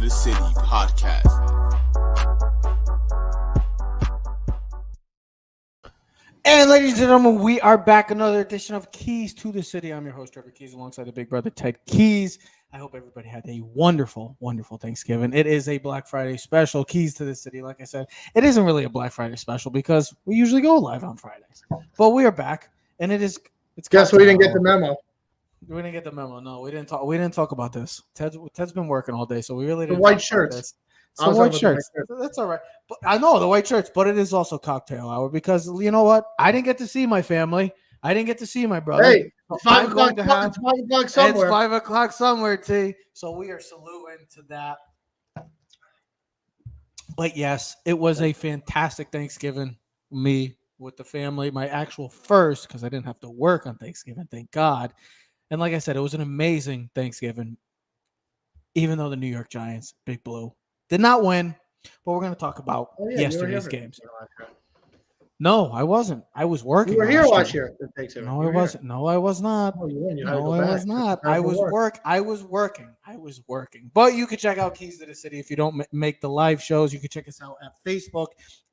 to the City podcast. And ladies and gentlemen, we are back. Another edition of Keys to the City. I'm your host, Trevor Keys, alongside the big brother, Ted Keys. I hope everybody had a wonderful, wonderful Thanksgiving. It is a Black Friday special, Keys to the City. Like I said, it isn't really a Black Friday special because we usually go live on Fridays. But we are back, and it's Guess we didn't get the memo. We didn't get the memo. No, we didn't talk. We didn't talk about this. Ted's been working all day, so we really The didn't. white talk shirts. About this. It's the white shirts. That's all right. But I know the white shirts, but it is also cocktail hour because you know what? I didn't get to see my family. I didn't get to see my brother. Hey, So 5 I'm o'clock. going to have- It's 5 o'clock somewhere. It's 5 o'clock somewhere, T. So we are saluting to that. But yes, it was a fantastic Thanksgiving. Me with the family, my actual first, because I didn't have to work on Thanksgiving, thank God. And like I said, it was an amazing Thanksgiving, even though the New York Giants, Big Blue, did not win. But we're going to talk about yesterday's games. No, I wasn't. I was working. You were here last year. No, I wasn't. No, I was not. Oh, you No, I was not. I was working. But you can check out Keys to the City if you don't make the live shows. You can check us out at Facebook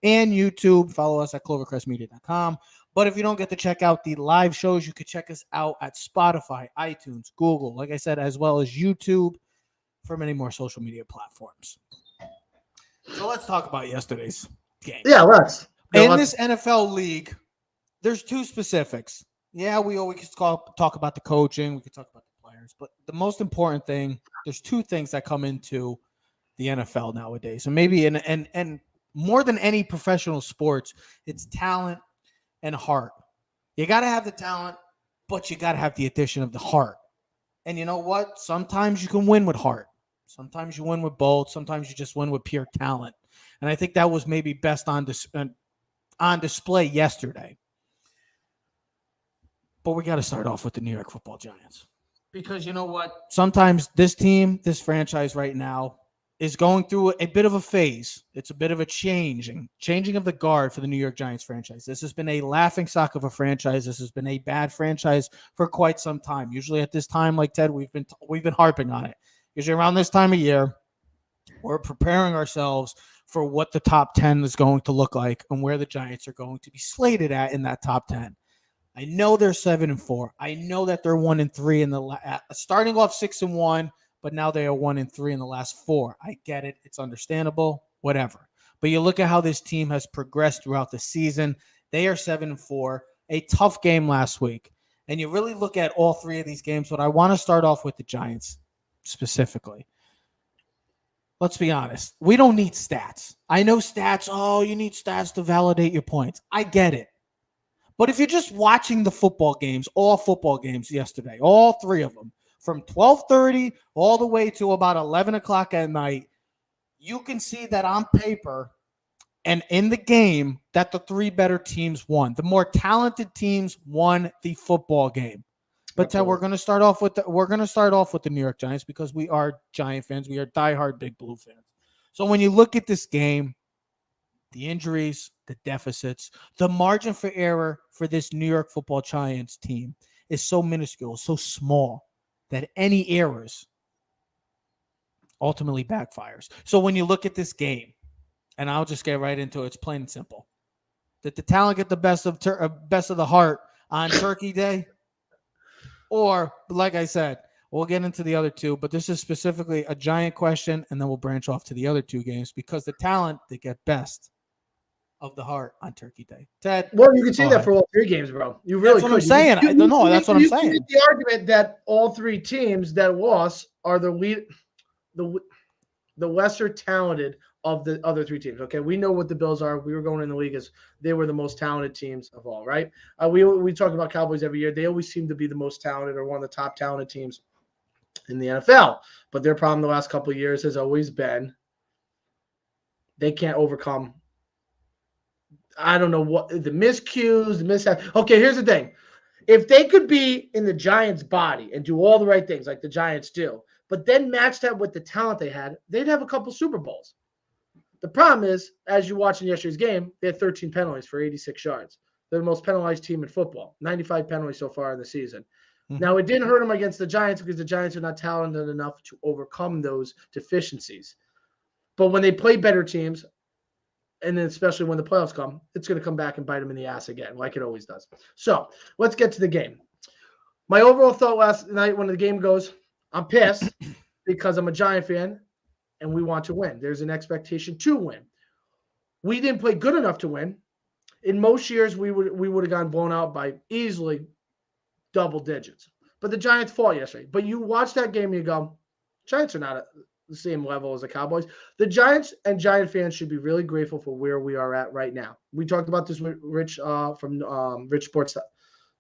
and YouTube. Follow us at clovercrestmedia.com. But if you don't get to check out the live shows, you can check us out at Spotify, iTunes, Google, like I said, as well as YouTube for many more social media platforms. So let's talk about yesterday's game. Yeah, let's. In this NFL league, there's two specifics. Yeah, we always talk about the coaching. We could talk about the players. But the most important thing, there's two things that come into the NFL nowadays. And maybe and more than any professional sports, it's talent and heart. You got to have the talent, but you got to have the addition of the heart. And you know what? Sometimes you can win with heart. Sometimes you win with both. Sometimes you just win with pure talent. And I think that was maybe best on display yesterday. But we got to start off with the New York Football Giants. Because you know what? Sometimes this team, this franchise right now, is going through a bit of a phase. It's a bit of a changing of the guard for the New York Giants franchise. This has been a laughingstock of a franchise. This has been a bad franchise for quite some time. Usually at this time, like Ted, we've been harping on it. Usually around this time of year, we're preparing ourselves for what the top 10 is going to look like and where the Giants are going to be slated at in that top 10. I know they're 7-4. I know that they're 1-3 in the starting off 6-1, but now they are 1-3 in the last 4. I get it. It's understandable, whatever. But you look at how this team has progressed throughout the season. They are 7-4, a tough game last week. And you really look at all three of these games, but I want to start off with the Giants specifically. Let's be honest. We don't need stats. I know stats. Oh, you need stats to validate your points. I get it. But if you're just watching the football games, all football games yesterday, all three of them, from 12:30 all the way to about 11 o'clock at night, you can see that on paper and in the game that the three better teams won. The more talented teams won the football game. But Ted, we're going to start off with the New York Giants because we are Giant fans. We are diehard Big Blue fans. So when you look at this game, the injuries, the deficits, the margin for error for this New York Football Giants team is so minuscule, so small that any errors ultimately backfires. So when you look at this game, and I'll just get right into it, it's plain and simple. Did the talent get the best of the heart on Turkey Day? Or, like I said, we'll get into the other two, but this is specifically a Giant question, and then we'll branch off to the other two games because the talent, they get best of the heart on Turkey Day. Ted? Well, you can see that for all three games, bro. You really That's what I'm saying. I don't know. That's what I'm saying. You make the argument that all three teams that lost are the lesser talented of the other three teams. Okay, we know what the Bills are. We were going in the league as they were the most talented teams of all, right? We talk about Cowboys every year. They always seem to be the most talented or one of the top talented teams in the NFL. But their problem the last couple of years has always been they can't overcome. I don't know what the miscues, the mishap. Okay, here's the thing. If they could be in the Giants' body and do all the right things like the Giants do, but then match that with the talent they had, they'd have a couple Super Bowls. The problem is, as you watch in yesterday's game, they had 13 penalties for 86 yards. They're the most penalized team in football. 95 penalties so far in the season. Now, it didn't hurt them against the Giants because the Giants are not talented enough to overcome those deficiencies. But when they play better teams, and then especially when the playoffs come, it's going to come back and bite them in the ass again, like it always does. So let's get to the game. My overall thought last night when the game goes, I'm pissed because I'm a Giant fan and we want to win. There's an expectation to win. We didn't play good enough to win. In most years, we would have gotten blown out by easily double digits. But the Giants fought yesterday. But you watch that game and you go, Giants are not at the same level as the Cowboys. The Giants and Giant fans should be really grateful for where we are at right now. We talked about this with Rich from Rich Sports.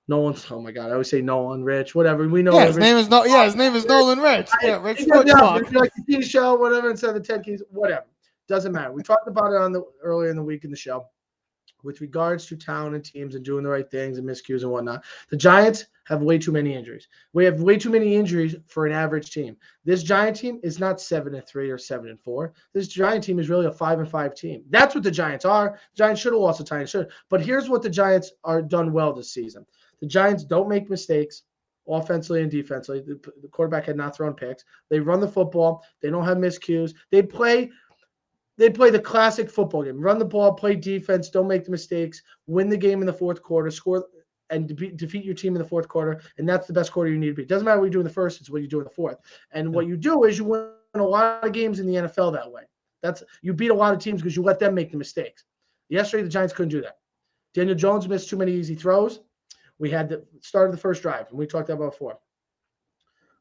Nolan, oh my God, I always say Nolan, Rich, whatever. We know. Yeah, his name is Nolan Rich. Yeah, Rich Sports Talk. Like the TV show, whatever, instead of the Ted Keys, whatever. Doesn't matter. We talked about it earlier in the week in the show. With regards to talent and teams and doing the right things and miscues and whatnot, the Giants have way too many injuries. We have way too many injuries for an average team. This Giant team is not 7-3 or 7-4. This Giant team is really a 5-5 team. That's what the Giants are. The Giants should have lost the Titans. But here's what the Giants are done well this season. The Giants don't make mistakes offensively and defensively. The quarterback had not thrown picks. They run the football. They don't have miscues. They play the classic football game. Run the ball, play defense, don't make the mistakes, win the game in the fourth quarter, score and defeat your team in the fourth quarter, and that's the best quarter you need to be. It doesn't matter what you do in the first, it's what you do in the fourth. And what you do is you win a lot of games in the NFL that way. You beat a lot of teams because you let them make the mistakes. Yesterday, the Giants couldn't do that. Daniel Jones missed too many easy throws. We had the start of the first drive, and we talked about before.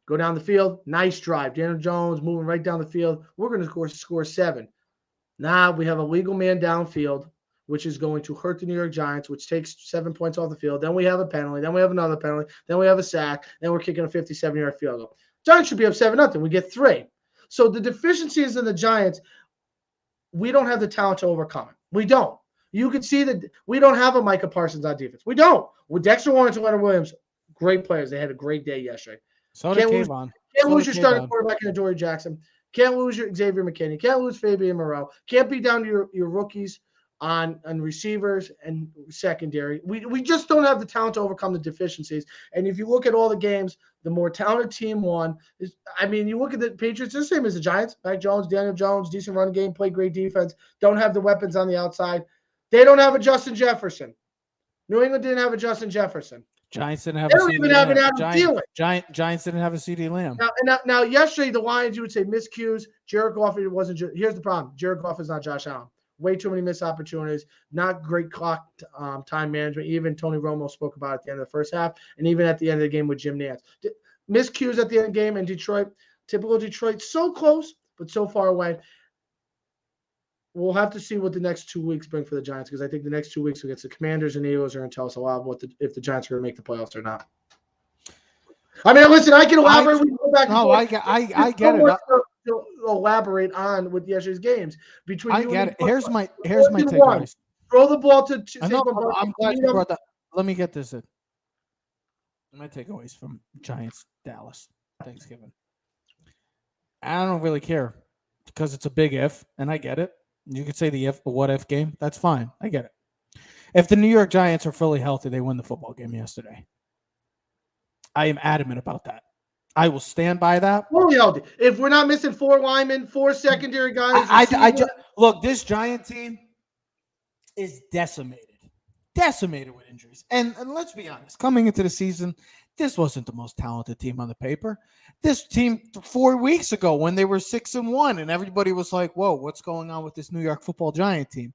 Go down the field, nice drive. Daniel Jones moving right down the field. We're going to score 7. Now we have a legal man downfield, which is going to hurt the New York Giants, which takes 7 points off the field. Then we have a penalty. Then we have another penalty. Then we have a sack. Then we're kicking a 57-yard field goal. Giants should be up 7-0. We get 3. So the deficiencies in the Giants, we don't have the talent to overcome it. We don't. You can see that we don't have a Micah Parsons on defense. We don't. With Dexter Lawrence and Leonard Williams, great players. They had a great day yesterday. So did Kayvon. Can't lose your starting quarterback in Adoree Jackson. Can't lose your Xavier McKinney. Can't lose Fabian Moreau. Can't be down to your rookies on receivers and secondary. We just don't have the talent to overcome the deficiencies. And if you look at all the games, the more talented team won. You look at the Patriots, it's the same as the Giants. Mac Jones, Daniel Jones, decent run game, play great defense, don't have the weapons on the outside. They don't have a Justin Jefferson. New England didn't have a Justin Jefferson. Giants didn't have they don't even have an Adam Thielen. Giants didn't have a CD Lamb. Now, yesterday, the Lions, you would say miscues. Jared Goff, it wasn't. Here's the problem. Jared Goff is not Josh Allen. Way too many missed opportunities. Not great clock time management. Even Tony Romo spoke about it at the end of the first half, and even at the end of the game with Jim Nantz. Miscues at the end of the game in Detroit. Typical Detroit. So close, but so far away. We'll have to see what the next 2 weeks bring for the Giants, because I think the next 2 weeks against the Commanders and Eagles are going to tell us a lot of if the Giants are going to make the playoffs or not. Listen, I can elaborate. We can go back. No, I get it. To elaborate on with yesterday's games between. I get it. Here's my takeaways. Throw the ball to. I'm glad you brought that. Let me get this in. My takeaways from Giants Dallas Thanksgiving. I don't really care because it's a big if, and I get it. You could say the what if game. That's fine. I get it. If the New York Giants are fully healthy, they win the football game yesterday. I am adamant about that. I will stand by that. Fully healthy. If we're not missing 4 linemen, 4 secondary guys. Look, this Giant team is decimated with injuries. And let's be honest, coming into the season, this wasn't the most talented team on the paper. This team 4 weeks ago when they were 6-1 and everybody was like, whoa, what's going on with this New York Football Giant team?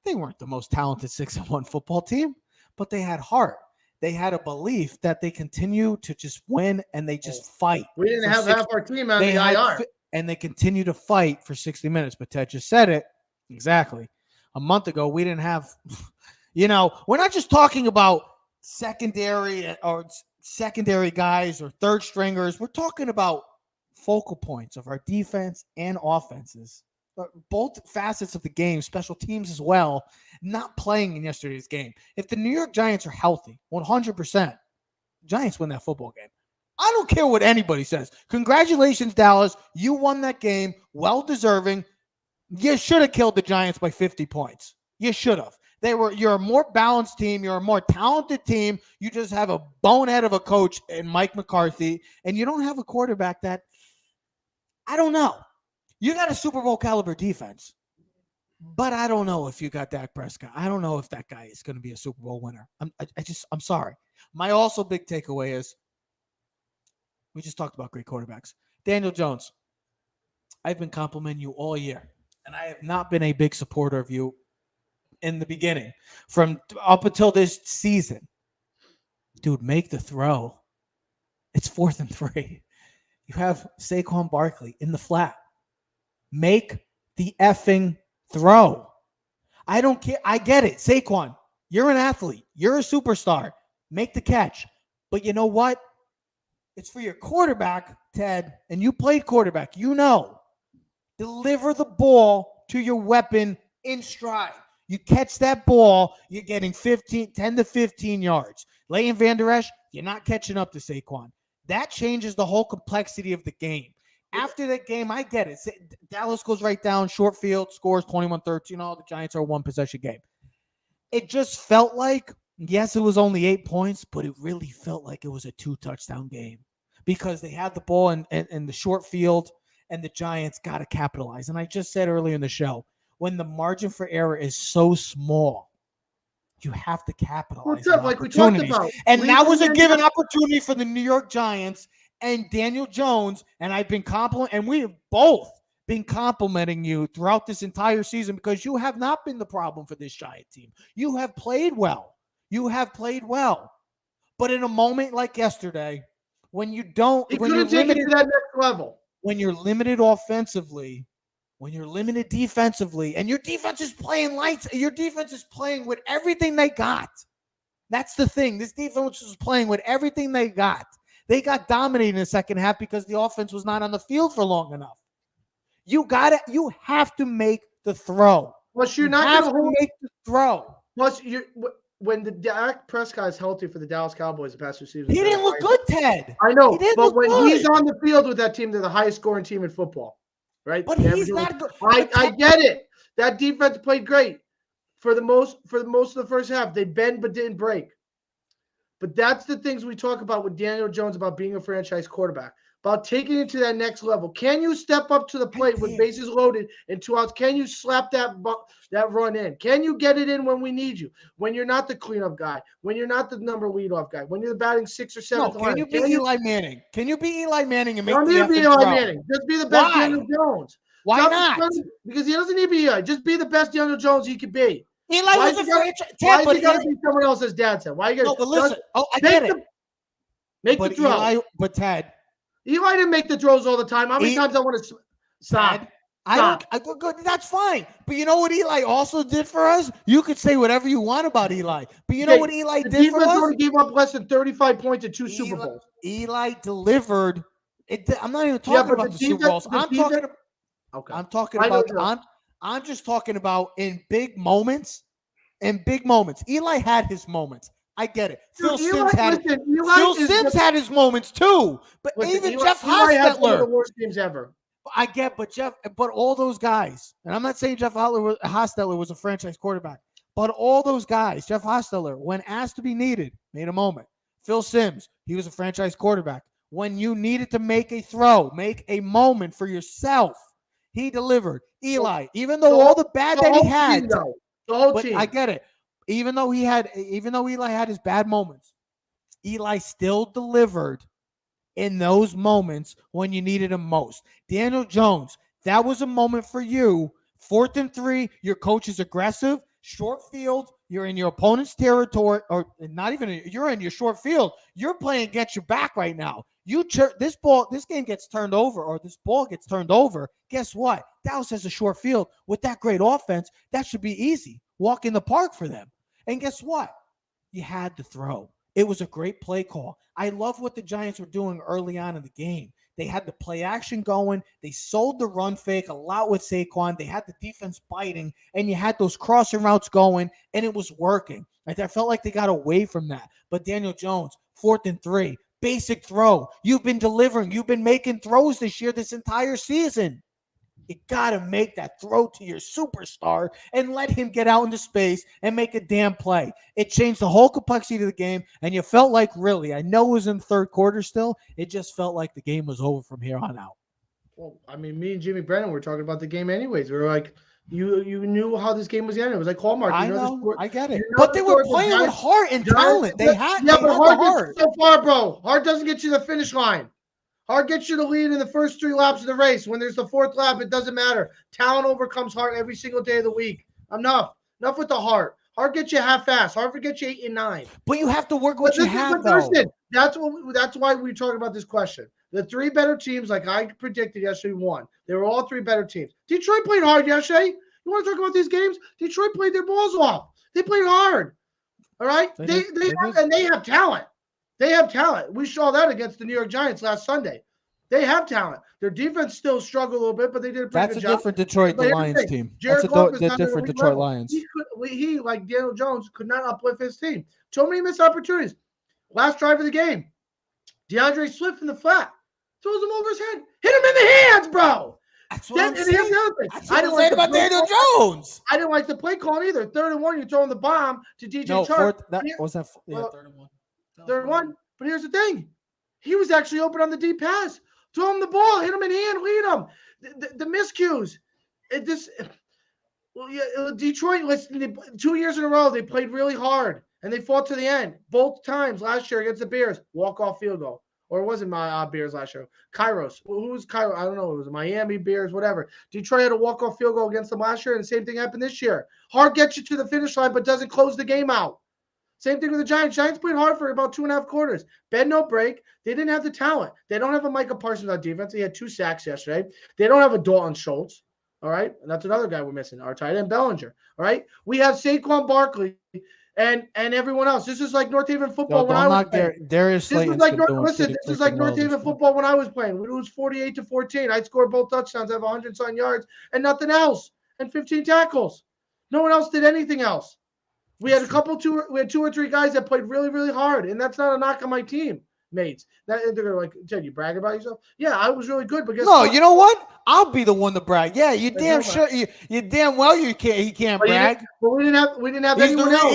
They weren't the most talented 6-1 football team, but they had heart. They had a belief that they continue to just win and they just fight. We didn't have half our team on the IR. And they continue to fight for 60 minutes. But Ted just said it exactly. A month ago, we didn't have, we're not just talking about secondary guys or third stringers. We're talking about focal points of our defense and offenses. Both facets of the game, special teams as well, not playing in yesterday's game. If the New York Giants are healthy, 100%, Giants win that football game. I don't care what anybody says. Congratulations, Dallas. You won that game. Well deserving. You should have killed the Giants by 50 points. You should have. You're a more balanced team. You're a more talented team. You just have a bonehead of a coach in Mike McCarthy, and you don't have a quarterback that, I don't know. You got a Super Bowl caliber defense, but I don't know if you got Dak Prescott. I don't know if that guy is going to be a Super Bowl winner. I'm sorry. My also big takeaway is we just talked about great quarterbacks. Daniel Jones, I've been complimenting you all year, and I have not been a big supporter of you in the beginning. From up until this season, dude, make the throw. It's 4th and 3. You have Saquon Barkley in the flat. Make the effing throw. I don't care. I get it. Saquon, you're an athlete. You're a superstar. Make the catch. But you know what? It's for your quarterback, Ted, and you played quarterback. You know. Deliver the ball to your weapon in stride. You catch that ball, you're getting 10 to 15 yards. Leighton Vander Esch, you're not catching up to Saquon. That changes the whole complexity of the game. After that game, I get it. Dallas goes right down, short field, scores 21-13. All the Giants are a one-possession game. It just felt like, yes, it was only 8 points, but it really felt like it was a 2-touchdown game because they had the ball in the short field, and the Giants got to capitalize. And I just said earlier in the show, when the margin for error is so small, you have to capitalize on like we talked opportunities. about. And that was a given opportunity for the New York Giants and Daniel Jones. And I've been and we have both been complimenting you throughout this entire season because you have not been the problem for this Giant team. You have played well. You have played well. But in a moment like yesterday, when you don't, he when you're couldn't take limited it to that next level. When you're limited offensively, when you're limited defensively, and your defense is playing lights, your defense is playing with everything they got. That's the thing. This defense was playing with everything they got. They got dominated in the second half because the offense was not on the field for long enough. You have to make the throw. Plus, you're not going to make the throw. Plus, when the Dak Prescott is healthy for the Dallas Cowboys the past 2 seasons, he didn't look good, Ted. I know, but when he's on the field with that team, they're the highest scoring team in football, right? But he's not good. I get it. That defense played great for the most of the first half. They bend but didn't break. But that's the things we talk about with Daniel Jones about being a franchise quarterback, about taking it to that next level. Can you step up to the plate with bases loaded and 2 outs? Can you slap that run in? Can you get it in when we need you? When you're not the cleanup guy, when you're not the number leadoff guy, when you're the batting 6th or 7th line. Can you be Eli Manning? Can you be Eli Manning and make the effing be Eli Manning? Just be the best Daniel Jones. Why not? Because he doesn't need to be Eli. Just be the best Daniel Jones he could be. Eli was a franchise. Why is he got to be someone else, as Dad said? Why you no, but listen. I get it. Make the throw. But Ted, Eli didn't make the throws all the time. How many times I want to stop? Ted, I don't. Good. That's fine. But you know what Eli also did for us? You could say whatever you want about Eli, but you know what Eli did for us? Only gave up less than 35 points in 2 Super Bowls. Eli delivered. I'm not even talking about the Super Bowls. I'm just talking about in big moments. In big moments, Eli had his moments. I get it. Phil Simms had his moments too. But even Jeff Hostetler had one of the worst games ever. I get, but all those guys, and I'm not saying Jeff Hostetler was a franchise quarterback, but all those guys, Jeff Hostetler, when asked to be needed, made a moment. Phil Simms, he was a franchise quarterback. When you needed to make a throw, make a moment for yourself, he delivered. Eli, even though all the bad that he had, the whole team. I get it. Even though Eli had his bad moments, Eli still delivered in those moments when you needed him most. Daniel Jones, that was a moment for you. 4th and 3, your coach is aggressive, short field, you're in your opponent's territory, or not even, you're in your short field. You're playing against your back right now. This game gets turned over, or this ball gets turned over. Guess what? Dallas has a short field. With that great offense, that should be easy. Walk in the park for them. And guess what? You had to throw. It was a great play call. I love what the Giants were doing early on in the game. They had the play action going. They sold the run fake a lot with Saquon. They had the defense biting, and you had those crossing routes going, and it was working. Like, I felt like they got away from that. But Daniel Jones, 4th and 3, basic throw. You've been delivering. You've been making throws this year, this entire season. You got to make that throw to your superstar and let him get out into space and make a damn play. It changed the whole complexity of the game, and you felt like, really, I know it was in the third quarter still, it just felt like the game was over from here on out. Well, I mean, me and Jimmy Brennan were talking about the game anyways. We were like, you knew how this game was ending. It was like Hallmark. I You know the know, sport. I get it. You know But the they were sport, the playing with Giants- heart and talent. They had but the Hart gets heart. you so far, bro. Hart doesn't get you to the finish line. Hart gets you the lead in the first 3 laps of the race. When there's the 4th lap, it doesn't matter. Talent overcomes heart every single day of the week. Enough with the heart. Hart gets you half-fast. Hart gets you 8 and 9. But you have to work what you have, though. Listen, that's why we talk about this question. The 3 better teams, like I predicted yesterday, won. They were all 3 better teams. Detroit played hard yesterday. You want to talk about these games? Detroit played their balls off. They played hard. All right? They have talent. They have talent. We saw that against the New York Giants last Sunday. They have talent. Their defense still struggled a little bit, but they did a pretty good job. That's a different Detroit Lions team. That's a different Detroit Lions. He, like Daniel Jones, could not uplift his team. So many missed opportunities. Last drive of the game, DeAndre Swift in the flat. Throws him over his head. Hit him in the hands, bro. That's what I'm saying. That's what I'm saying about Daniel Jones. I didn't like the play call either. 3rd and 1, you're throwing the bomb to DJ Chark. Third and 1. Third and 1. But here's the thing. He was actually open on the deep pass. Throw him the ball. Hit him in hand. Lead him. The miscues. Detroit, listen, 2 years in a row, they played really hard, and they fought to the end. Both times last year against the Bears, walk-off field goal. Or it wasn't my Bears last year. Kairos. Who was Kairos? I don't know. It was Miami, Bears, whatever. Detroit had a walk-off field goal against them last year, and the same thing happened this year. Hart gets you to the finish line, but doesn't close the game out. Same thing with the Giants. Giants played hard for about 2.5 quarters. Bend, no break. They didn't have the talent. They don't have a Micah Parsons on defense. He had 2 sacks yesterday. They don't have a Dalton Schultz. All right. And that's another guy we're missing. Our tight end, Bellinger. All right. We have Saquon Barkley and everyone else. This is like North Haven football when I was playing. Darius This is like North Haven football when I was playing. We lose 48-14. I'd score both touchdowns, have 100-something yards, and nothing else, and 15 tackles. No one else did anything else. We had 2 or 3 guys that played really, really hard, and that's not a knock on my team mates. They're gonna like, Ted, you brag about yourself? Yeah, I was really good, but guess what? You know what? I'll be the one to brag. Yeah, you damn sure. You damn well you can't. He can't brag. But we didn't have anyone else.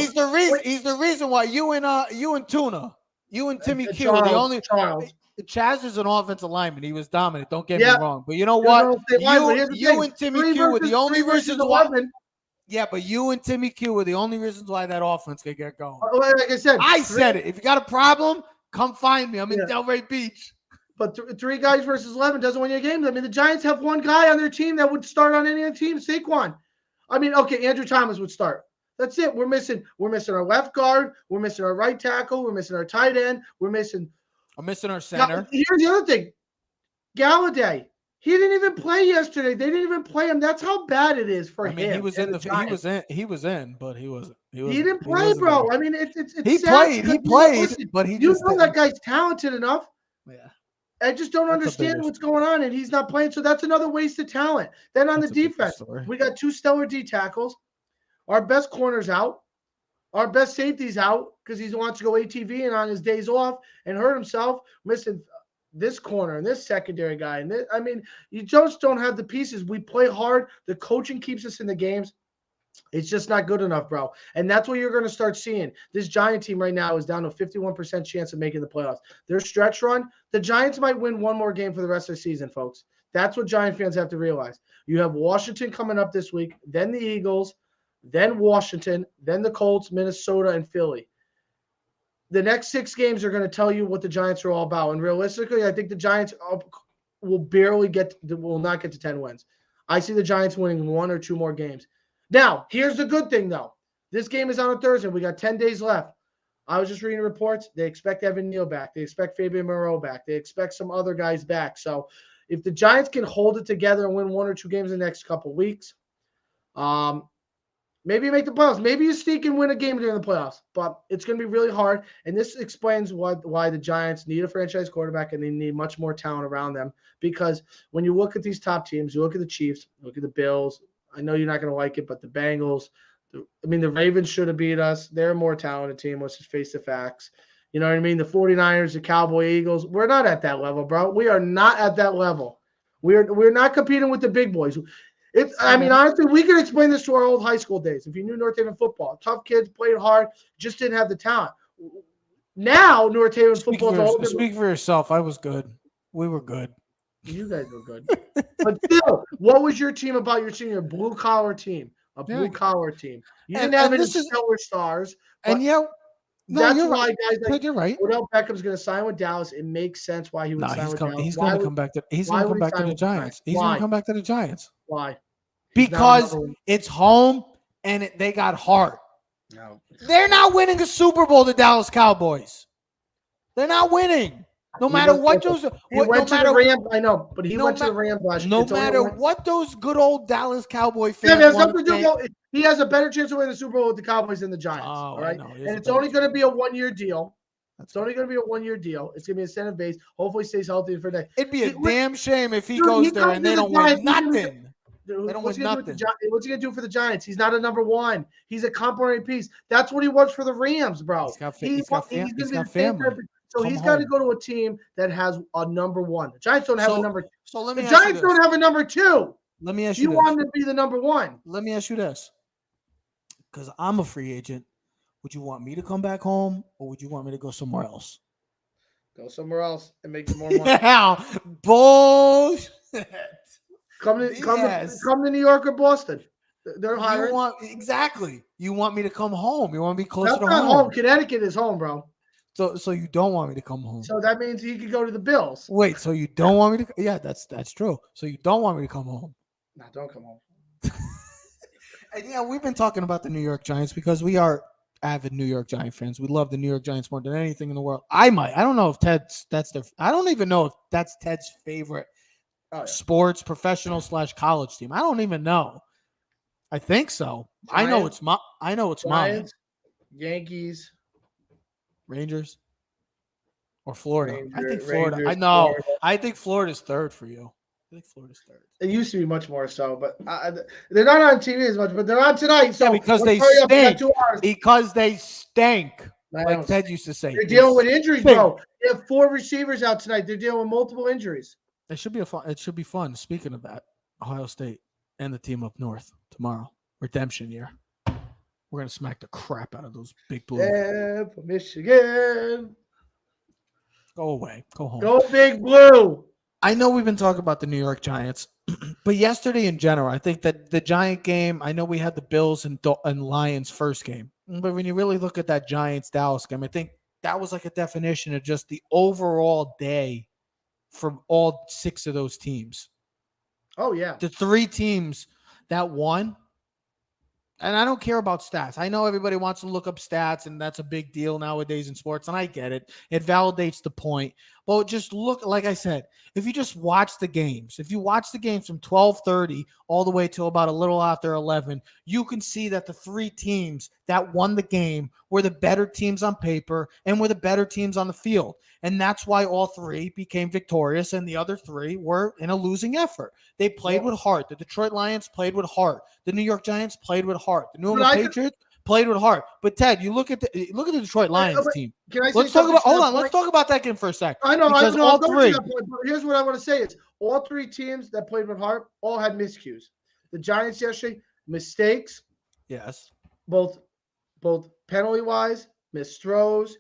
He's the reason why you and Tuna, you and Timmy Q Charles, were the only. Charles. Chaz is an offensive lineman. He was dominant. Don't get me wrong. But you know what? You and Timmy Q were the only reasons why. Yeah, but you and Timmy Q were the only reasons why that offense could get going. Like I said, it. If you got a problem, come find me. I'm in Delray Beach. But 3 guys versus 11 doesn't win you games. I mean, the Giants have 1 guy on their team that would start on any other team, Saquon. I mean, okay, Andrew Thomas would start. That's it. We're missing our left guard. We're missing our right tackle. We're missing our tight end. I'm missing our center. Now, here's the other thing. Galladay. He didn't even play yesterday. They didn't even play him. That's how bad it is for him. He was in, but he wasn't. He didn't play, bro. I mean, it's he sad. He played, but he just know that guy's talented enough. Yeah. I just don't understand what's going on, and he's not playing. So that's another waste of talent. Then on the defense, we got 2 stellar D tackles. Our best corner's out. Our best safety's out because he wants to go ATV and on his days off and hurt himself, missing this corner and this secondary guy. And this, I mean, you just don't have the pieces. We play hard. The coaching keeps us in the games. It's just not good enough, bro. And that's what you're going to start seeing. This Giant team right now is down to a 51% chance of making the playoffs. Their stretch run, the Giants might win 1 more game for the rest of the season, folks. That's what Giant fans have to realize. You have Washington coming up this week, then the Eagles, then Washington, then the Colts, Minnesota, and Philly. The next 6 games are going to tell you what the Giants are all about. And realistically, I think the Giants will not get to 10 wins. I see the Giants winning 1 or 2 more games. Now, here's the good thing, though. This game is on a Thursday. We got 10 days left. I was just reading reports. They expect Evan Neal back. They expect Fabian Moreau back. They expect some other guys back. So if the Giants can hold it together and win 1 or 2 games in the next couple of weeks, maybe you make the playoffs. Maybe you sneak and win a game during the playoffs. But it's going to be really hard. And this explains why the Giants need a franchise quarterback and they need much more talent around them. Because when you look at these top teams, you look at the Chiefs, look at the Bills. I know you're not going to like it, but the Bengals, the Ravens should have beat us. They're a more talented team. Let's just face the facts. You know what I mean? The 49ers, the Cowboy Eagles, we're not at that level, bro. We are not at that level. We're not competing with the big boys. I mean, honestly, we can explain this to our old high school days. If you knew North Haven football, tough kids, played hard, just didn't have the talent. Now, North Haven football is a whole different. Speak for yourself. I was good. We were good. You guys were good. But still, what was your team about your senior? Blue collar team. A blue collar team. You didn't have any stellar stars. And yeah, that's why guys like you're right. Odell Beckham's going to sign with Dallas. It makes sense why he would sign with Dallas. He's going to come back to. He's going to come back to the Giants. He's going to come back to the Giants. Why? Because it's home and they got heart. No, they're not winning a Super Bowl. The Dallas Cowboys. They're not winning. No matter what those. He went to the Rams. I know, but he went to the Rams last year. No matter what those good old Dallas Cowboy fans. Yeah, something to do. He has a better chance of winning the Super Bowl with the Cowboys than the Giants. All right, and it's only going to be a 1-year deal. It's only going to be a 1-year deal. It's going to be incentive based. Hopefully, stays healthy for that. It'd be a damn shame if he goes there and they don't win nothing. They don't win nothing. What's he going to do for the Giants? He's not a number one. He's a complementary piece. That's what he was for the Rams, bro. He's got family. So he's got to go to a team that has a number one. The Giants don't have a number. So let me. The Giants don't have a number two. Let me ask you. You want him to be the number one. Let me ask you this, because I'm a free agent. Would you want me to come back home, or would you want me to go somewhere else? Go somewhere else and make more money. Yeah, bullshit. Come to New York or Boston. They're hiring. Exactly. You want me to come home. You want to be closer to home. Connecticut is home, bro. So you don't want me to come home. So that means he could go to the Bills. Wait, so you don't want me to? Yeah, that's true. So you don't want me to come home? No, don't come home. And yeah, we've been talking about the New York Giants because we are avid New York Giant fans. We love the New York Giants more than anything in the world. I don't know if I don't even know if that's Ted's favorite sports professional / college team. I don't even know. I think so. Giants, I know it's Giants, mine. Yankees. Rangers or Florida? I think Florida. Rangers, I know. Florida. I think Florida's third for you. I think Florida's third. It used to be much more so, but they're not on TV as much. But they're on tonight. So because they stink. Because they stink. Like Ted used to say. They're dealing with injuries, bro. They have 4 receivers out tonight. They're dealing with multiple injuries. It should be fun. Speaking of that, Ohio State and the team up north tomorrow. Redemption year. We're going to smack the crap out of those big blue. Yeah, Michigan. Go away. Go home. Go Big Blue. I know we've been talking about the New York Giants, but yesterday in general, I think that the Giant game, I know we had the Bills and Lions first game, but when you really look at that Giants-Dallas game, I think that was like a definition of just the overall day from all 6 of those teams. Oh, yeah. The 3 teams that won. And I don't care about stats. I know everybody wants to look up stats, and that's a big deal nowadays in sports, and I get it. It validates the point. But just look, like I said, if you just watch the games, if you watch the games from 12:30 all the way till about a little after 11, you can see that the 3 teams that won the game were the better teams on paper and were the better teams on the field. And that's why all 3 became victorious, and the other 3 were in a losing effort. They played with heart. The Detroit Lions played with heart. The New York Giants played with heart. The New England Patriots played with heart. But Ted, you look at the Detroit Lions team. Let's talk about that game for a sec. I know. Because all 3. Here's what I want to say: is all 3 teams that played with heart all had miscues. The Giants yesterday, mistakes. Yes. Both penalty wise, missed throws.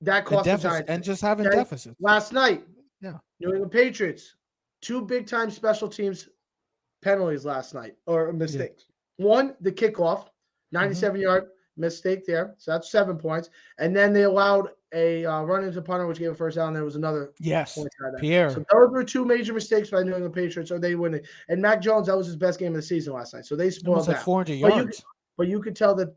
That cost the Giants. And just having deficits. Last night, yeah. New England Patriots, 2 big time special teams penalties last night or mistakes. Yeah. One, the kickoff, 97-yard mistake there. So that's 7 points. And then they allowed a run into punter, which gave a first down. There was another point. Pierre. So those were 2 major mistakes by New England Patriots, so they win it. And Mac Jones, that was his best game of the season last night. So they spoiled that. 400 yards. But you could tell that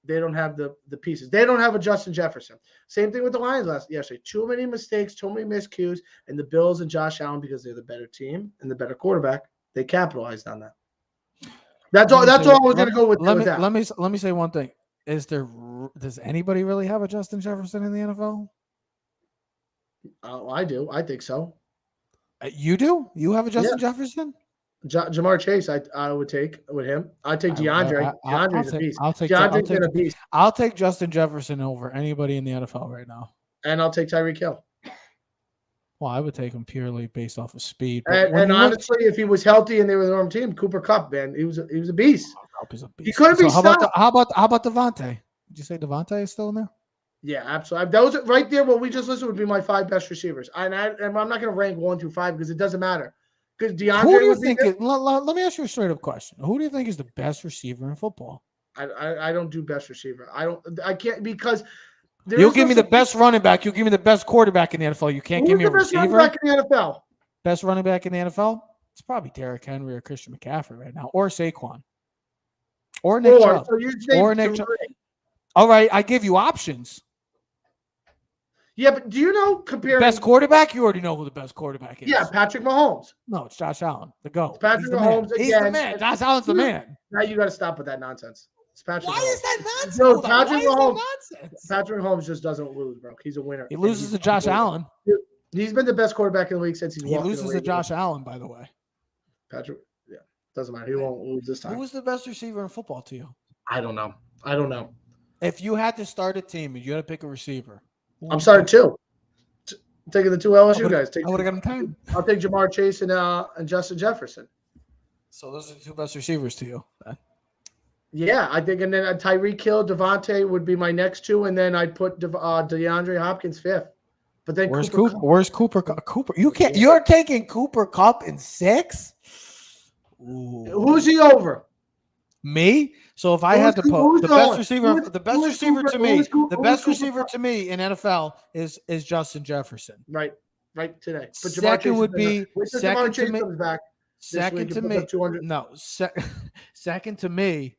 they don't have the pieces. They don't have a Justin Jefferson. Same thing with the Lions yesterday. Too many mistakes, too many miscues, and the Bills and Josh Allen, because they're the better team and the better quarterback, they capitalized on that. That's all. That's all I was going to go with. Let me say one thing. Does anybody really have a Justin Jefferson in the NFL? I do. I think so. You do? You have a Justin Jefferson? Jamar Chase, I would take with him. I'd take DeAndre. DeAndre's a beast. DeAndre's a beast. I'll take Justin Jefferson over anybody in the NFL right now. And I'll take Tyreek Hill. Well, I would take him purely based off of speed. But And honestly, if he was healthy and they were the normal team, Cooper Kupp, man, he was a beast. Kupp is a beast. He couldn't be stopped. How about Devontae? Did you say Devontae is still in there? Yeah, absolutely. Those right there, what we just listed would be my 5 best receivers. And I'm not going to rank 1 through 5 because it doesn't matter. Because DeAndre Who do you would think? be Let me ask you a straight up question. Who do you think is the best receiver in football? I don't do best receiver. I can't because you'll give me the best running back. You'll give me the best quarterback in the NFL. You can't give me a receiver. Who's the best running back in the NFL? Best running back in the NFL? It's probably Derrick Henry or Christian McCaffrey right now, or Saquon, or Nick Chubb, or Nick Chubb. All right, I give you options. Yeah, but do you know comparing best quarterback? You already know who the best quarterback is. Yeah, Patrick Mahomes. No, it's Josh Allen. The GOAT. It's Patrick Mahomes again. He's the man. Josh Allen's the man. Now you got to stop with that nonsense. It's Patrick. Why Mahomes. is that nonsense? No, Patrick Mahomes. Patrick Mahomes just doesn't lose, bro. He's a winner. He loses to Josh Allen. He's been the best quarterback in the league since he loses to Josh Allen, by the way. Patrick, yeah, doesn't matter. He won't lose this time. Who was the best receiver in football to you? I don't know. If you had to start a team and you had to pick a receiver, I'm starting 2. Taking the 2 LSU guys. I would have got him 10. I'll take Jamar Chase and Justin Jefferson. So those are the 2 best receivers to you. Yeah, I think, and then Tyreek Hill, Devontae would be my next 2, and then I'd put DeAndre Hopkins 5th. But then where's Cooper? Cooper, you can't. You're taking Cooper Kupp in 6. Ooh. Who's he over? Me. So if I had to put the best receiver to me in NFL is Justin Jefferson. Right today. But second would be second to me. Second to me. No, second to me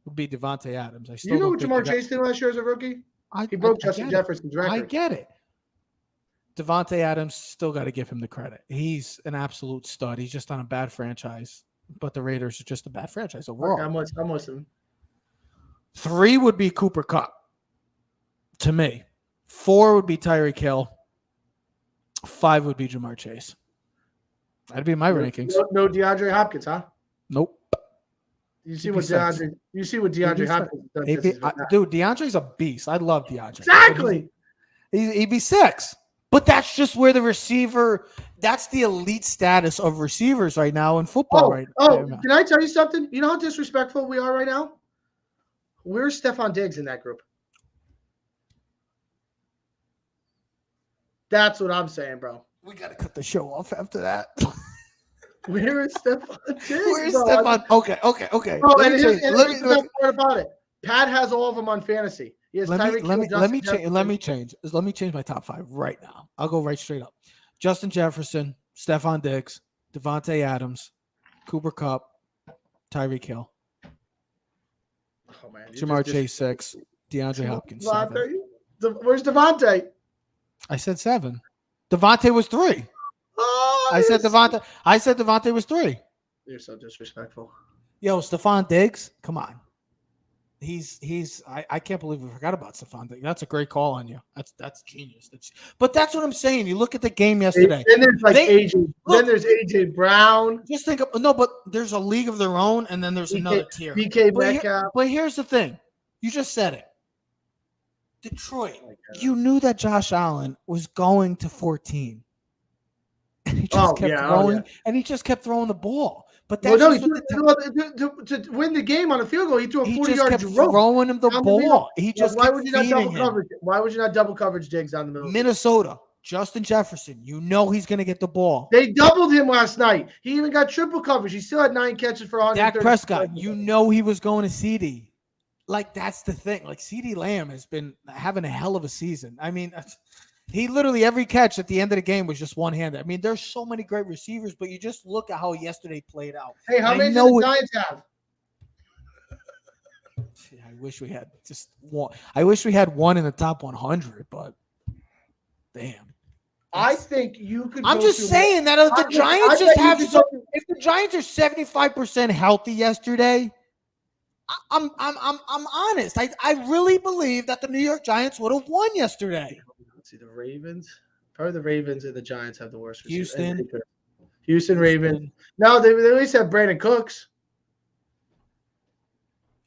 would be Devontae Adams. I still you know what Jamar Chase did last year as a rookie? He broke Justin Jefferson's record. I get it. Devontae Adams, still got to give him the credit. He's an absolute stud. He's just on a bad franchise, but the Raiders are just a bad franchise overall. I'm listening. 3 would be Cooper Kupp to me. 4 would be Tyreek Hill. 5 would be Jamar Chase. That'd be my rankings. No DeAndre Hopkins, huh? Nope. You see what DeAndre Hopkins does. Dude, DeAndre's a beast. I love DeAndre. Exactly. He'd be 6. But that's just where the receiver, that's the elite status of receivers right now in football can I tell you something? You know how disrespectful we are right now? Where's Stephon Diggs in that group? That's what I'm saying, bro. We got to cut the show off after that. Where is Stephon Diggs? Where's Stephon? Okay. Bro, and here's the best part about it. Pat has all of them on fantasy. Let me change my top 5 right now. I'll go right straight up. Justin Jefferson, Stephon Diggs, Devontae Adams, Cooper Kupp, Tyreek Hill. Oh man, Jamar Chase 6, DeAndre Hopkins 7. Where's Devontae? I said 7. Devontae was 3. Oh, I said Devontae was 3. You're so disrespectful. Yo, Stephon Diggs, come on. I can't believe we forgot about Stephon Diggs. That's a great call on you. That's genius. But that's what I'm saying. You look at the game yesterday. Then there's there's AJ Brown. Just think but there's a league of their own, and then there's another tier. DK Metcalf. But here's the thing. You just said it. Detroit. You knew that Josh Allen was going to 14. And he just kept throwing, and he just kept throwing the ball. But that's to win the game on a field goal, he threw a 40-yard drill. Throwing him the ball. Why would you not double coverage? Why would you not double coverage Diggs down the middle? Minnesota, Justin Jefferson. You know he's going to get the ball. They doubled him last night. He even got triple coverage. He still had 9 catches for 130. Dak Prescott. You know he was going to CD. Like that's the thing. Like CD Lamb has been having a hell of a season. I mean. He literally every catch at the end of the game was just one-handed. I mean, there's so many great receivers, but you just look at how yesterday played out. Hey, how many did the Giants have? I wish we had just one. I wish we had one in the top 100, but damn. I think you could. I'm just saying that the Giants just have. If the Giants are 75% healthy yesterday, I'm honest. I really believe that the New York Giants would have won yesterday. See the Ravens. Probably the Ravens and the Giants have the worst. Houston, Ravens. No, they at least have Brandon Cooks.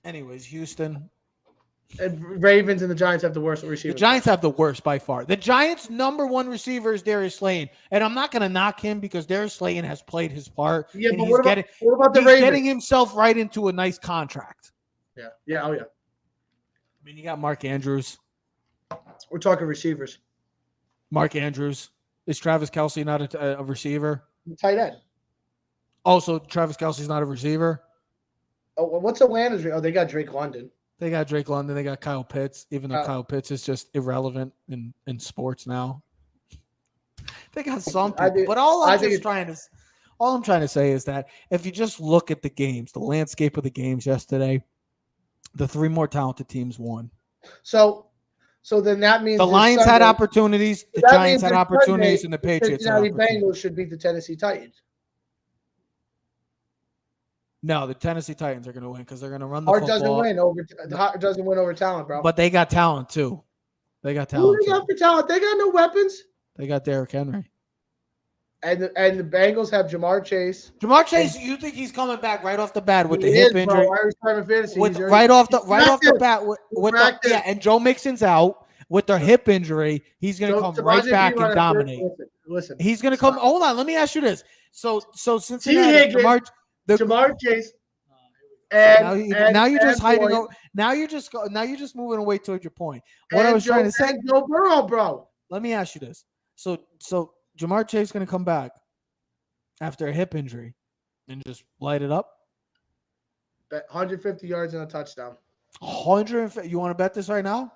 Anyways, Houston. And Ravens and the Giants have the worst The receivers. Giants have the worst by far. The Giants' number one receiver is Darius Slayton, and I'm not going to knock him because Darius Slayton has played his part. Yeah, and but he's what about the he's Ravens? getting himself right into a nice contract. Yeah, yeah, oh yeah. I mean, you got Mark Andrews. We're talking receivers. Mark Andrews. Is Travis Kelce not a receiver? Tight end. Also, Travis Kelce's not a receiver. Oh, what's Atlanta's? Oh, they got Drake London. They got Drake London. They got Kyle Pitts, even though Oh. Kyle Pitts is just irrelevant in sports now. They got some I people. think- But all I I'm think just trying to all I'm trying to say is that if you just look at the games, the landscape of the games yesterday, the three more talented teams won. So then that means The this Lions had Sunday- opportunities, the that Giants means had this opportunities, Sunday, and the the Patriots had Cincinnati opportunities. Bengals should beat the Tennessee Titans. No, the Tennessee Titans are going to win because they're going to run the Heart football. doesn't win over talent, bro. But they got talent too. They got Who talent. do they got Too. for talent? They got no weapons. They got Derrick Henry. And the Bengals have Jamar Chase. Jamar Chase, you think he's coming back right off the bat with the He hip is, injury? bro. Irish time in fantasy. With He's already- right off the practiced. bat with the, practiced. yeah, and Joe Mixon's out with their hip injury. He's going to come right Tamaje back Perine and dominate. Listen. He's going to come. Stop. Hold on, let me ask you this. So Cincinnati, Higgins, Jamar Chase. And now you're just hiding. Boyd, Now you're just moving away towards your point. What I was trying to say. and Joe Burrow, bro. Let me ask you this. So Jamar Chase is going to come back after a hip injury and just light it up. 150 yards and a touchdown. 150. You want to bet this right now?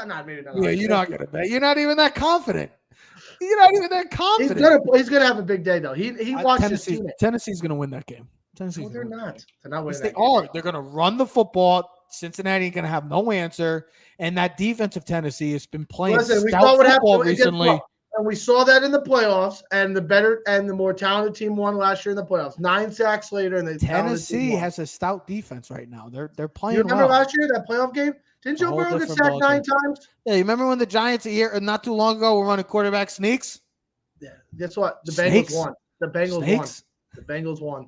Not maybe not. Yeah, you're not going to bet. You're not even that confident. You're not even that confident. He's gonna have a big day though. He watched his team. Tennessee's going to win that game. No, they're not. They're not winning. Yes, they are. They're going to run the football. Cincinnati ain't going to have no answer. And that defense of Tennessee has been playing stout football recently. And we saw that in the playoffs. And the more talented team won last year in the playoffs. 9 sacks later, and Tennessee has a stout defense right now. They're playing. You remember well. last year that playoff game? Didn't Joe Burrow get sacked 9 times? Yeah, you remember when the Giants not too long ago were running quarterback sneaks? Yeah. Guess what? The Snakes? Bengals won. The Bengals won. The Bengals won.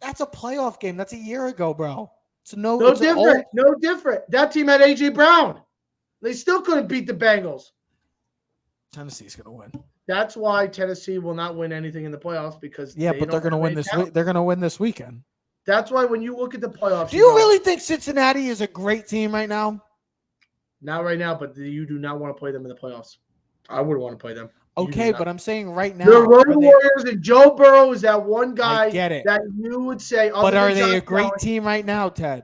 That's a playoff game. That's a year ago, bro. It's No different. That team had AJ Brown. They still couldn't beat the Bengals. Tennessee's gonna win. That's why Tennessee will not win anything in the playoffs because but they're gonna win this week. They're gonna win this weekend. That's why when you look at the playoffs, do you really think Cincinnati is a great team right now? Not right now, but you do not want to play them in the playoffs. I would want to play them. Okay, but I'm saying right now. The Road Warriors and Joe Burrow is that one guy that you would say. But are they a great team right now, Ted?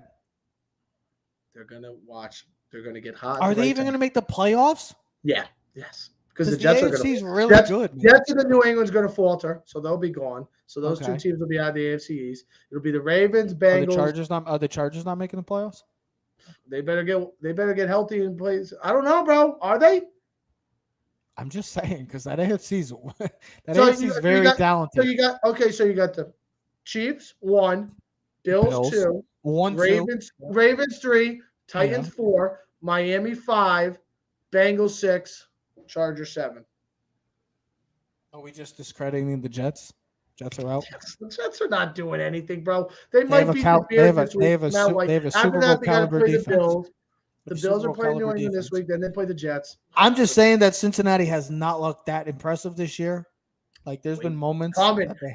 They're gonna watch. They're gonna get hot. Are they even gonna make the playoffs? Yeah. Yes. Because the Jets are going really good. Man. Jets and the New England's going to falter, so they'll be gone. So those two teams will be out of the AFC East. It'll be the Ravens, Bengals. Are the Chargers not making the playoffs? They better get healthy and play. I don't know, bro. Are they? I'm just saying because that AFC's very talented. So you got the Chiefs 1, Bills 2, 1, Ravens 3, Titans 4, Miami 5, Bengals 6. Chargers 7. Are we just discrediting the Jets? Jets are out. The Jets are not doing anything, bro. They might be they have a Super Bowl caliber defense. The Bills are playing New England this week. Then they play the Jets. I'm just saying that Cincinnati has not looked that impressive this year. Like there's been moments.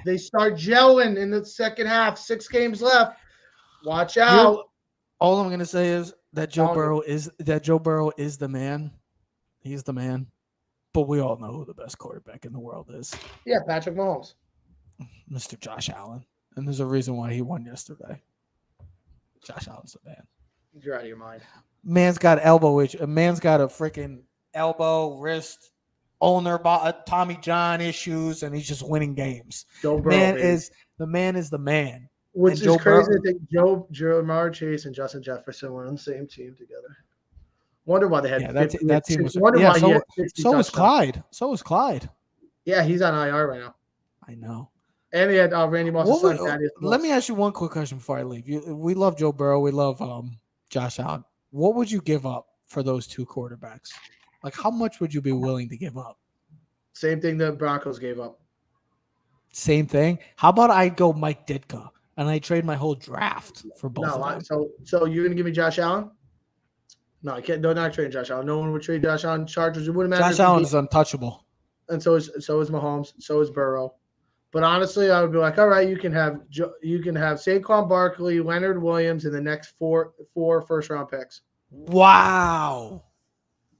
They start gelling in the second half. 6 games left. Watch out. All I'm gonna say is that Joe Burrow is the man. He's the man. But we all know who the best quarterback in the world is. Yeah, Patrick Mahomes. Mr. Josh Allen. And there's a reason why he won yesterday. Josh Allen's the man. You're out of your mind. Man's got elbow itch. A man's got a freaking elbow, wrist, Tommy John issues, and he's just winning games. Joe Burrow, the man is the man. Which is crazy to think Jamar Chase and Justin Jefferson were on the same team together. Wonder why they had that team was. So was Clyde. So was Clyde. Yeah, he's on IR right now. I know. And he had Randy Moss's son. Let me ask you one quick question before I leave. We love Joe Burrow. We love Josh Allen. What would you give up for those two quarterbacks? Like, how much would you be willing to give up? Same thing the Broncos gave up. Same thing. How about I go Mike Ditka and I trade my whole draft for both of them. So you're gonna give me Josh Allen? No, I can't. No, not trading Josh Allen. No one would trade Josh Allen. Chargers. It wouldn't matter. Josh Allen is untouchable. And so is Mahomes. So is Burrow. But honestly, I would be like, all right, you can have Saquon Barkley, Leonard Williams, in the next four first round picks. Wow,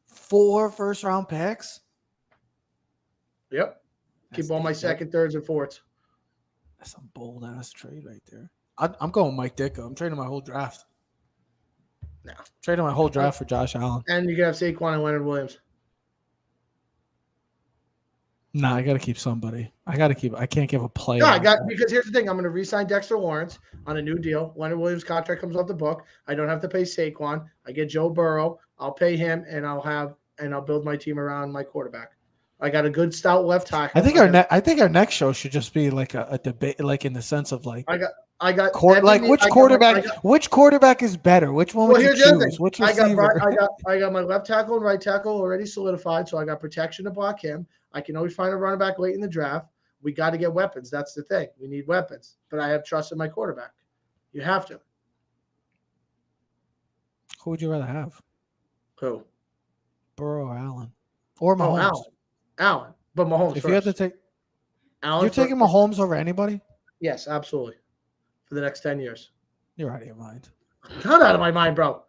4 first round picks. Yep. Keep all my second, thirds, and fourths. That's a bold ass trade right there. I'm going Mike Ditka. I'm trading my whole draft. No. Trading my whole draft for Josh Allen. And you can have Saquon and Leonard Williams. No, I got to keep somebody. I can't give a player. No, because here's the thing. I'm going to re-sign Dexter Lawrence on a new deal. Leonard Williams' contract comes off the book. I don't have to pay Saquon. I get Joe Burrow. I'll pay him, and I'll build my team around my quarterback. I got a good stout left tackle. I think our next show should just be like a debate, like in the sense of like which quarterback is better? Which one would you choose? Which receiver? I got my left tackle and right tackle already solidified, so I got protection to block him. I can always find a running back late in the draft. We got to get weapons. That's the thing. We need weapons. But I have trust in my quarterback. You have to. Who would you rather have? Who? Burrow or Allen? Or Mahomes? Oh, Allen. But Mahomes If first. you had to take Allen, you're taking Mahomes over anybody? Yes, absolutely. For the next 10 years. You're out of your mind. Not out of my mind, bro.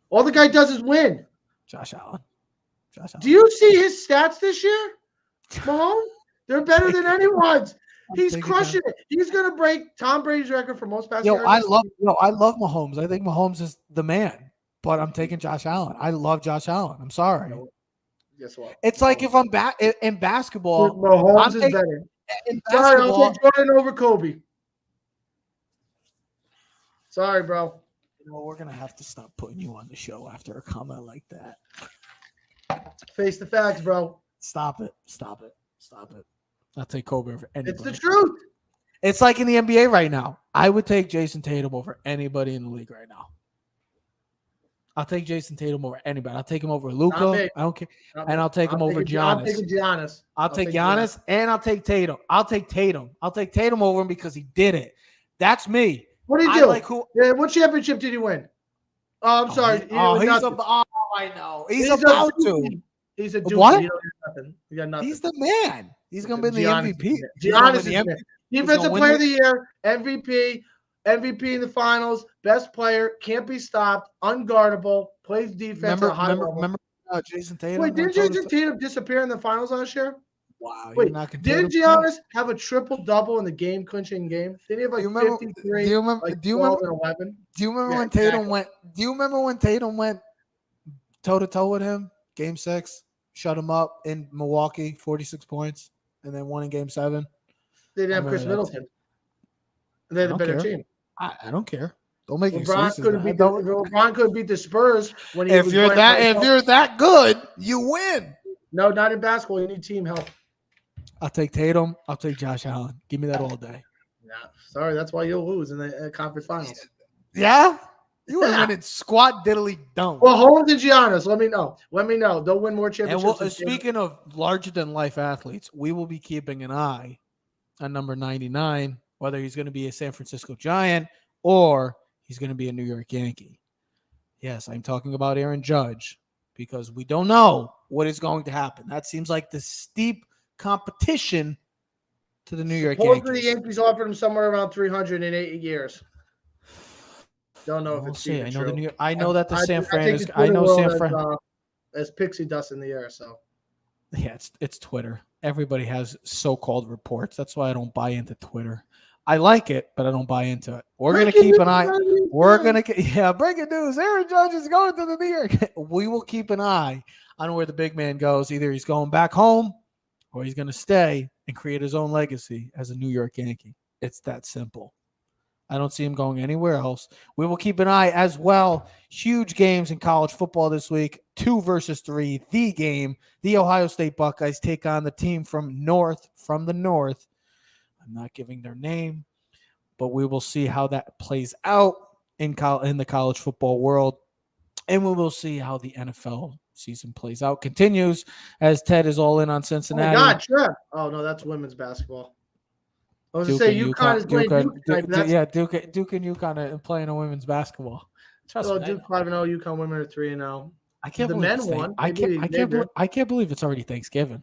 All the guy does is win. Josh Allen. Do you see his stats this year? Mahomes? They're better than anyone's. He's crushing it. He's gonna break Tom Brady's record for most passing yards. I love Mahomes. I think Mahomes is the man. But I'm taking Josh Allen. I love Josh Allen. I'm sorry. Guess what? It's like if I'm in basketball. Mahomes is better. Sorry, I'll take Jordan over Kobe. Sorry, bro. We're gonna have to stop putting you on the show after a comment like that. Face the facts, bro. Stop it. I'll take Kobe over anybody. It's the truth. It's like in the NBA right now. I would take Jason Tatum over anybody in the league right now. I'll take Jason Tatum over anybody. I'll take him over Luka. I don't care. And I'll take him over Giannis. I'll take Giannis. I'll take Giannis and I'll take Tatum. I'll take Tatum over him because he did it. That's me. What did he do? What championship did he win? Oh, I'm sorry. I know. He's about to. He's a dude. What? He got nothing. He's the man. He's going to be the MVP. Giannis is the MVP. Defensive player of the year, MVP in the finals, best player, can't be stopped, unguardable, plays defense at a high level. Remember Jason Tatum? Wait, didn't Jason Tatum disappear in the finals last year? Wow. Wait, didn't Giannis have a triple-double in the game-clinching game? Didn't he have like 53, do you remember, like 12 and 11? Do you remember when Tatum went? Do you remember when Tatum went toe-to-toe with him? Game 6, shut him up in Milwaukee, 46 points, and then won in Game 7. They didn't have Chris Middleton. They had a better team. I don't care. Don't make excuses. LeBron couldn't beat the Spurs when he if you're that good, you win. No, not in basketball. You need team help. I'll take Tatum. I'll take Josh Allen. Give me that all day. Yeah, sorry, that's why you'll lose in the conference finals. Yeah, you were winning squat diddly dunk. Well, Holmes and Giannis, let me know. They'll win more championships. And speaking of larger than life athletes, we will be keeping an eye on number 99, whether he's going to be a San Francisco Giant or he's going to be a New York Yankee. Yes, I'm talking about Aaron Judge because we don't know what is going to happen. That seems like the steep competition to the New York Yankees. The Yankees offered him somewhere around 308 years. Don't know if it's true. I know that the San Fran is. I know San Fran as pixie dust in the air. So yeah, it's Twitter. Everybody has so-called reports. That's why I don't buy into Twitter. I like it, but I don't buy into it. We're gonna keep an eye. Breaking news: Aaron Judge is going to the New York. We will keep an eye on where the big man goes. Either he's going back home, or he's going to stay and create his own legacy as a New York Yankee. It's that simple. I don't see him going anywhere else. We will keep an eye as well. Huge games in college football this week. 2 versus 3. The game. The Ohio State Buckeyes take on the team from the north. I'm not giving their name, but we will see how that plays out in the college football world. And we will see how the NFL season plays out. Continues as Ted is all in on Cincinnati. Oh, my God, sure. Oh, no, that's women's basketball. I was going to say, UConn is playing Duke tonight. Duke and UConn are playing a women's basketball. Trust me. Duke 5-0, UConn women are 3-0. I can't The believe men it's won. I can't believe it's already Thanksgiving.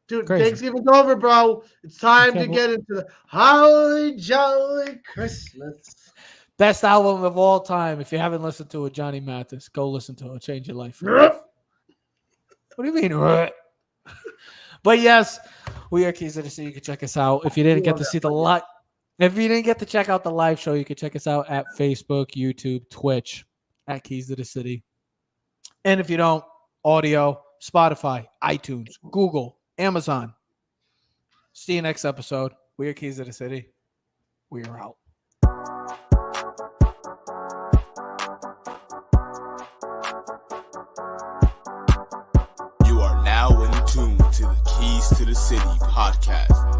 Dude, Crazy. Thanksgiving's over, bro. It's time to get into the holly jolly Christmas. Best album of all time. If you haven't listened to it, Johnny Mathis, go listen to it. Change your life. What do you mean? But yes, we are Keys of the City. You can check us out. If you didn't get to see if you didn't get to check out the live show, you can check us out at Facebook, YouTube, Twitch, at Keys of the City. And if you don't, audio, Spotify, iTunes, Google, Amazon. See you next episode. We are Keys of the City. We are out. You are now in tune to the Keys to the City podcast.